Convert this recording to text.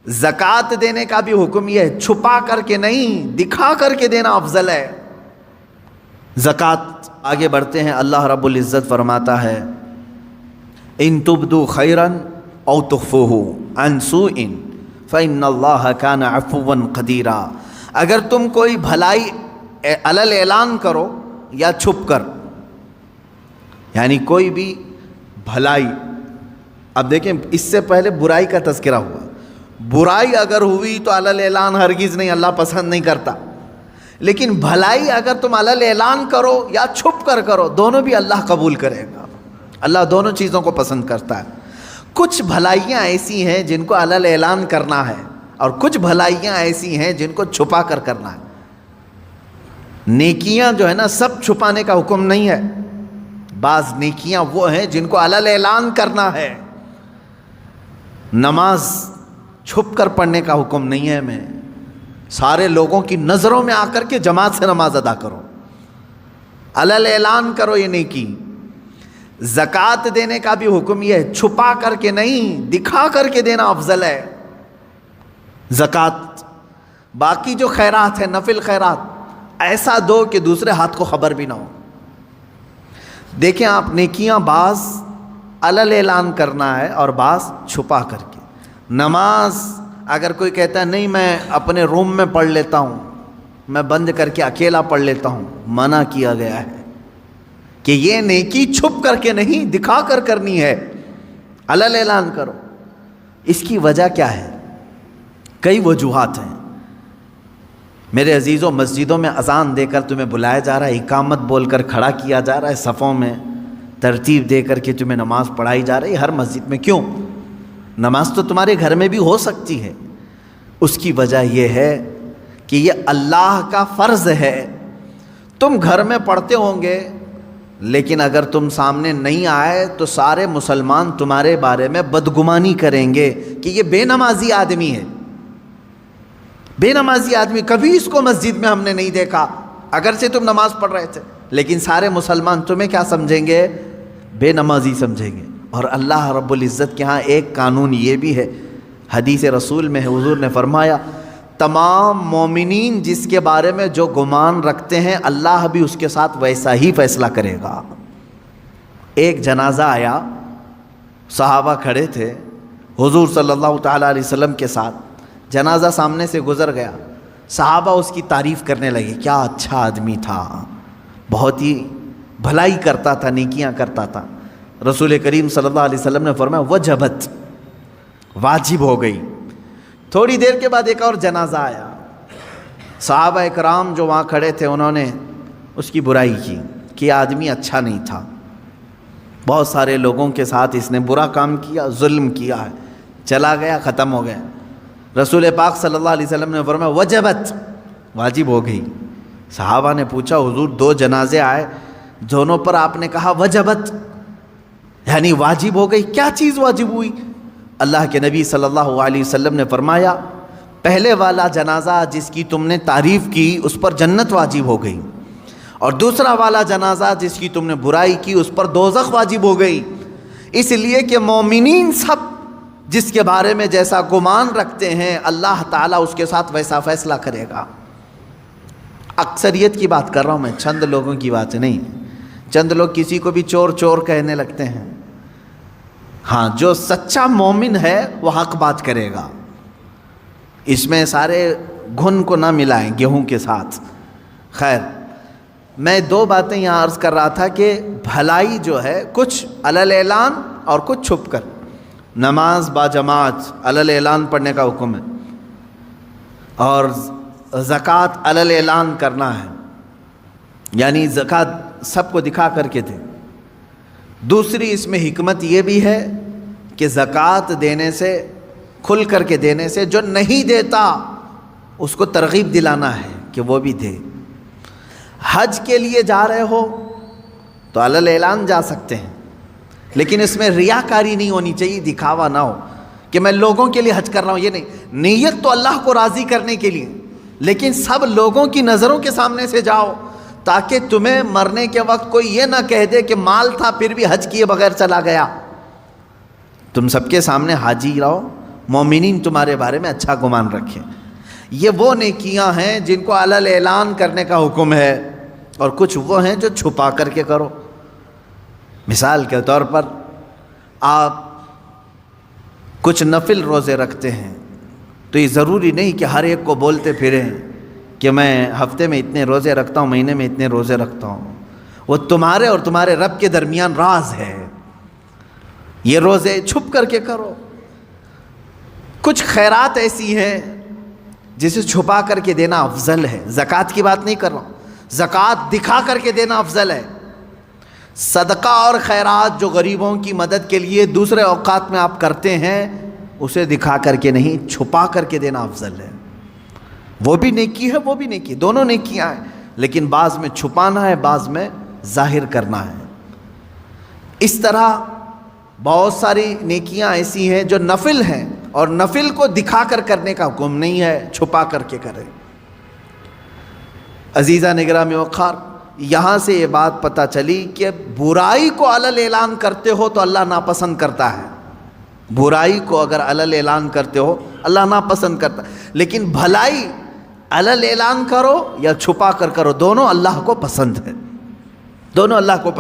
زکوٰۃ دینے کا بھی حکم یہ ہے، چھپا کر کے نہیں، دکھا کر کے دینا افضل ہے۔ زکوٰۃ آگے بڑھتے ہیں، اللہ رب العزت فرماتا ہے ان تبدوا خیرا او تخفوه عن سوء فإن اللہ کان عفوا قدیرا، اگر تم کوئی بھلائی علل اعلان کرو یا چھپ کر، یعنی کوئی بھی بھلائی، اب دیکھیں اس سے پہلے برائی کا تذکرہ ہوا، برائی اگر ہوئی تو علل اعلان ہرگز نہیں، اللہ پسند نہیں کرتا، لیکن بھلائی اگر تم علل اعلان کرو یا چھپ کر کرو، دونوں بھی اللہ قبول کرے گا، اللہ دونوں چیزوں کو پسند کرتا ہے۔ کچھ بھلائیاں ایسی ہیں جن کو علل اعلان کرنا ہے، اور کچھ بھلائیاں ایسی ہیں جن کو چھپا کر کرنا ہے۔ نیکیاں جو ہے نا سب چھپانے کا حکم نہیں ہے، بعض نیکیاں وہ ہیں جن کو علل اعلان کرنا ہے۔ نماز چھپ کر پڑھنے کا حکم نہیں ہے، میں سارے لوگوں کی نظروں میں آ کر کے جماعت سے نماز ادا کرو، علل اعلان کرو یہ نیکی۔ زکوٰۃ دینے کا بھی حکم یہ ہے، چھپا کر کے نہیں، دکھا کر کے دینا افضل ہے زکوٰۃ۔ باقی جو خیرات ہے، نفل خیرات، ایسا دو کہ دوسرے ہاتھ کو خبر بھی نہ ہو۔ دیکھیں آپ، نیکیاں بعض علل اعلان کرنا ہے اور بعض چھپا کر کے۔ نماز اگر کوئی کہتا ہے نہیں میں اپنے روم میں پڑھ لیتا ہوں، میں بند کر کے اکیلا پڑھ لیتا ہوں، منع کیا گیا ہے کہ یہ نیکی چھپ کر کے نہیں، دکھا کر کرنی ہے، علل اعلان کرو۔ اس کی وجہ کیا ہے؟ کئی وجوہات ہیں میرے عزیزوں۔ مسجدوں میں اذان دے کر تمہیں بلایا جا رہا ہے، اقامت بول کر کھڑا کیا جا رہا ہے، صفوں میں ترتیب دے کر کے تمہیں نماز پڑھائی جا رہی ہے ہر مسجد میں۔ کیوں؟ نماز تو تمہارے گھر میں بھی ہو سکتی ہے۔ اس کی وجہ یہ ہے کہ یہ اللہ کا فرض ہے۔ تم گھر میں پڑھتے ہوں گے، لیکن اگر تم سامنے نہیں آئے تو سارے مسلمان تمہارے بارے میں بدگمانی کریں گے کہ یہ بے نمازی آدمی ہے، بے نمازی آدمی، کبھی اس کو مسجد میں ہم نے نہیں دیکھا، اگرچہ تم نماز پڑھ رہے تھے، لیکن سارے مسلمان تمہیں کیا سمجھیں گے؟ بے نمازی سمجھیں گے۔ اور اللہ رب العزت کے ہاں ایک قانون یہ بھی ہے، حدیث رسول میں ہے، حضور نے فرمایا تمام مومنین جس کے بارے میں جو گمان رکھتے ہیں اللہ بھی اس کے ساتھ ویسا ہی فیصلہ کرے گا۔ ایک جنازہ آیا، صحابہ کھڑے تھے حضور صلی اللہ تعالیٰ علیہ وسلم کے ساتھ، جنازہ سامنے سے گزر گیا، صحابہ اس کی تعریف کرنے لگے، کیا اچھا آدمی تھا، بہت ہی بھلائی کرتا تھا، نیکیاں کرتا تھا۔ رسول کریم صلی اللہ علیہ وسلم نے فرمایا وجبت، واجب ہو گئی۔ تھوڑی دیر کے بعد ایک اور جنازہ آیا، صحابہ اکرام جو وہاں کھڑے تھے انہوں نے اس کی برائی کی کہ یہ آدمی اچھا نہیں تھا، بہت سارے لوگوں کے ساتھ اس نے برا کام کیا، ظلم کیا ہے، چلا گیا، ختم ہو گیا۔ رسول پاک صلی اللہ علیہ وسلم نے فرمایا وجبت، واجب ہو گئی۔ صحابہ نے پوچھا حضور دو جنازے آئے، دونوں پر آپ نے کہا وجبت، یعنی واجب ہو گئی، کیا چیز واجب ہوئی؟ اللہ کے نبی صلی اللہ علیہ وسلم نے فرمایا پہلے والا جنازہ جس کی تم نے تعریف کی اس پر جنت واجب ہو گئی، اور دوسرا والا جنازہ جس کی تم نے برائی کی اس پر دوزخ واجب ہو گئی۔ اس لیے کہ مومنین سب جس کے بارے میں جیسا گمان رکھتے ہیں اللہ تعالیٰ اس کے ساتھ ویسا فیصلہ کرے گا۔ اکثریت کی بات کر رہا ہوں میں، چند لوگوں کی بات نہیں۔ چند لوگ کسی کو بھی چور چور کہنے لگتے ہیں، ہاں جو سچا مومن ہے وہ حق بات کرے گا، اس میں سارے گھن کو نہ ملائیں گیہوں کے ساتھ۔ خیر، میں دو باتیں یہاں عرض کر رہا تھا کہ بھلائی جو ہے کچھ علل اعلان اور کچھ چھپ کر۔ نماز با جماعت علل اعلان پڑھنے کا حکم ہے، اور زکوٰۃ علل اعلان کرنا ہے، یعنی زکوٰۃ سب کو دکھا کر کے دے۔ دوسری اس میں حکمت یہ بھی ہے کہ زکوٰۃ دینے سے، کھل کر کے دینے سے جو نہیں دیتا اس کو ترغیب دلانا ہے کہ وہ بھی دے۔ حج کے لیے جا رہے ہو تو علل اعلان جا سکتے ہیں، لیکن اس میں ریاکاری نہیں ہونی چاہیے، دکھاوا نہ ہو کہ میں لوگوں کے لیے حج کر رہا ہوں، یہ نہیں۔ نیت تو اللہ کو راضی کرنے کے لیے، لیکن سب لوگوں کی نظروں کے سامنے سے جاؤ تاکہ تمہیں مرنے کے وقت کوئی یہ نہ کہہ دے کہ مال تھا پھر بھی حج کیے بغیر چلا گیا۔ تم سب کے سامنے حاجی رہو، مومنین تمہارے بارے میں اچھا گمان رکھیں۔ یہ وہ نیکیاں ہیں جن کو علل اعلان کرنے کا حکم ہے، اور کچھ وہ ہیں جو چھپا کر کے کرو۔ مثال کے طور پر آپ کچھ نفل روزے رکھتے ہیں، تو یہ ضروری نہیں کہ ہر ایک کو بولتے پھریں کہ میں ہفتے میں اتنے روزے رکھتا ہوں، مہینے میں اتنے روزے رکھتا ہوں۔ وہ تمہارے اور تمہارے رب کے درمیان راز ہے، یہ روزے چھپ کر کے کرو۔ کچھ خیرات ایسی ہیں جسے چھپا کر کے دینا افضل ہے۔ زکوٰۃ کی بات نہیں کر رہا ہوں، زکوٰۃ دکھا کر کے دینا افضل ہے۔ صدقہ اور خیرات جو غریبوں کی مدد کے لیے دوسرے اوقات میں آپ کرتے ہیں، اسے دکھا کر کے نہیں، چھپا کر کے دینا افضل ہے۔ وہ بھی نیکی ہے، وہ بھی نیکی، دونوں نیکیاں ہیں، لیکن بعض میں چھپانا ہے، بعض میں ظاہر کرنا ہے۔ اس طرح بہت ساری نیکیاں ایسی ہیں جو نفل ہیں، اور نفل کو دکھا کر کرنے کا حکم نہیں ہے، چھپا کر کے کریں۔ عزیزہ نگرامی وقار، یہاں سے یہ بات پتہ چلی کہ برائی کو علل اعلان کرتے ہو تو اللہ ناپسند کرتا ہے۔ برائی کو اگر علل اعلان کرتے ہو اللہ ناپسند کرتا ہے، لیکن بھلائی علل اعلان کرو یا چھپا کر کرو، دونوں اللہ کو پسند ہے، دونوں اللہ کو پسند